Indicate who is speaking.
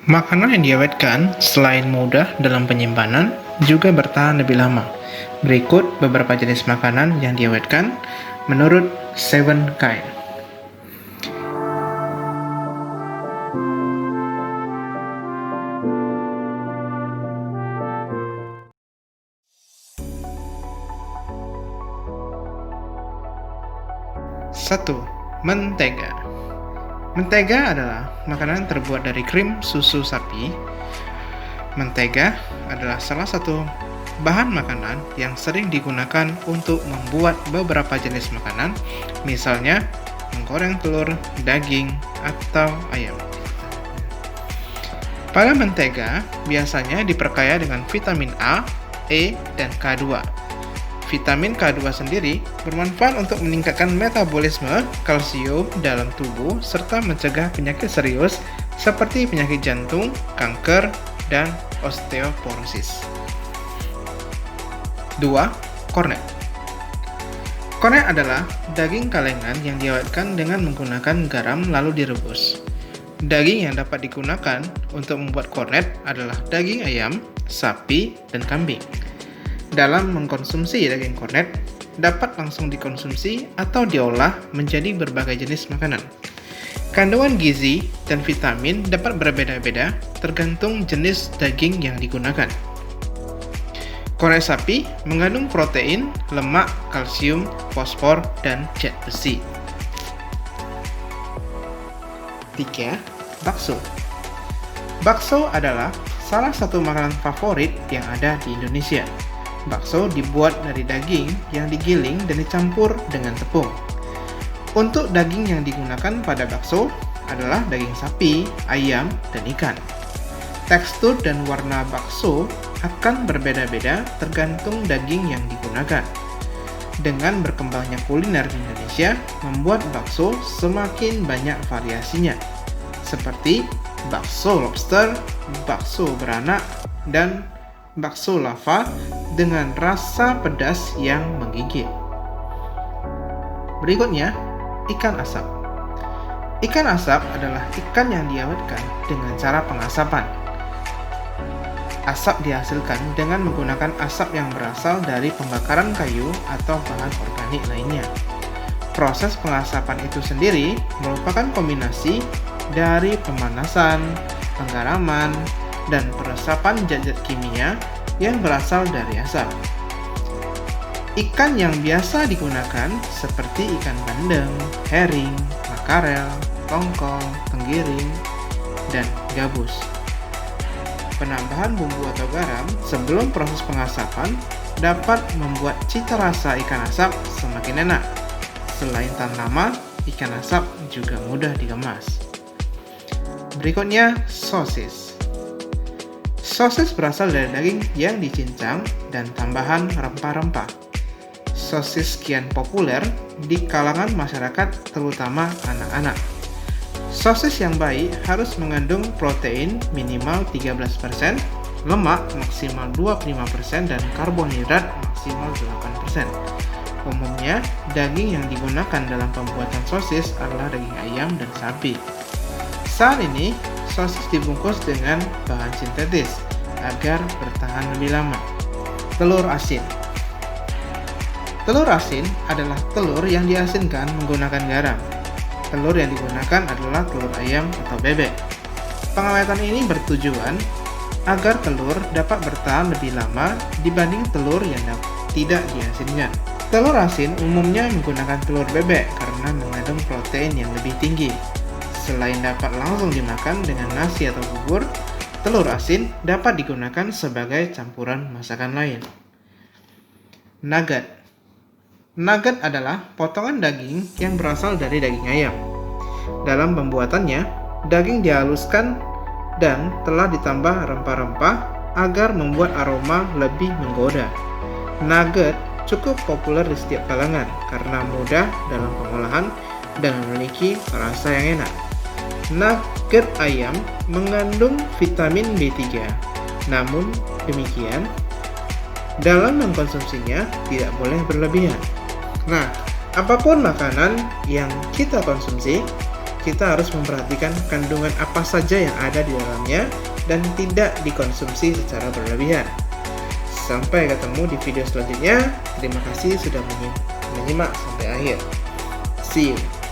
Speaker 1: Makanan yang diawetkan selain mudah dalam penyimpanan juga bertahan lebih lama. Berikut beberapa jenis makanan yang diawetkan menurut Seven Kind. Satu, mentega. Mentega adalah makanan terbuat dari krim susu sapi. Mentega adalah salah satu bahan makanan yang sering digunakan untuk membuat beberapa jenis makanan, misalnya menggoreng telur, daging, atau ayam. Pada mentega biasanya diperkaya dengan vitamin A, E, dan K2. Vitamin K2 sendiri bermanfaat untuk meningkatkan metabolisme kalsium dalam tubuh serta mencegah penyakit serius seperti penyakit jantung, kanker, dan osteoporosis. 2. Kornet. Kornet adalah daging kalengan yang diawetkan dengan menggunakan garam lalu direbus. Daging yang dapat digunakan untuk membuat kornet adalah daging ayam, sapi, dan kambing. Dalam mengkonsumsi daging kornet, dapat langsung dikonsumsi atau diolah menjadi berbagai jenis makanan. Kandungan gizi dan vitamin dapat berbeda-beda tergantung jenis daging yang digunakan. Kornet sapi mengandung protein, lemak, kalsium, fosfor, dan zat besi. 3. Bakso. Bakso adalah salah satu makanan favorit yang ada di Indonesia. Bakso dibuat dari daging yang digiling dan dicampur dengan tepung. Untuk daging yang digunakan pada bakso adalah daging sapi, ayam, dan ikan. Tekstur dan warna bakso akan berbeda-beda tergantung daging yang digunakan. Dengan berkembangnya kuliner di Indonesia, membuat bakso semakin banyak variasinya, seperti bakso lobster, bakso beranak, dan bakso lava dengan rasa pedas yang menggigit. Berikutnya, ikan asap. Ikan asap adalah ikan yang diawetkan dengan cara pengasapan. Asap dihasilkan dengan menggunakan asap yang berasal dari pembakaran kayu atau bahan organik lainnya. Proses pengasapan itu sendiri merupakan kombinasi dari pemanasan, penggaraman, dan peresapan zat-zat kimia yang berasal dari asap. Ikan yang biasa digunakan seperti ikan bandeng, herring, makarel, tongkol, tenggiri, dan gabus. Penambahan bumbu atau garam sebelum proses pengasapan dapat membuat cita rasa ikan asap semakin enak. Selain tahan lama, ikan asap juga mudah dikemas. Berikutnya, sosis. Sosis berasal dari daging yang dicincang dan tambahan rempah-rempah. Sosis kian populer di kalangan masyarakat, terutama anak-anak. Sosis yang baik harus mengandung protein minimal 13%, lemak maksimal 25%, dan karbohidrat maksimal 8%. Umumnya, daging yang digunakan dalam pembuatan sosis adalah daging ayam dan sapi. Saat ini, sosis dibungkus dengan bahan sintetis agar bertahan lebih lama. Telur asin. Telur asin adalah telur yang diasinkan menggunakan garam. Telur yang digunakan adalah telur ayam atau bebek. Pengawetan ini bertujuan agar telur dapat bertahan lebih lama dibanding telur yang tidak diasinkan. Telur asin umumnya menggunakan telur bebek karena mengandung protein yang lebih tinggi. Selain dapat langsung dimakan dengan nasi atau bubur, telur asin dapat digunakan sebagai campuran masakan lain. Nugget. Nugget adalah potongan daging yang berasal dari daging ayam. Dalam pembuatannya, daging dihaluskan dan telah ditambah rempah-rempah agar membuat aroma lebih menggoda. Nugget cukup populer di setiap kalangan karena mudah dalam pengolahan dan memiliki rasa yang enak. Nugget ayam mengandung vitamin B3. Namun demikian, dalam mengkonsumsinya tidak boleh berlebihan. Nah, apapun makanan yang kita konsumsi, kita harus memperhatikan kandungan apa saja yang ada di dalamnya dan tidak dikonsumsi secara berlebihan. Sampai ketemu di video selanjutnya. Terima kasih sudah menyimak sampai akhir. See you.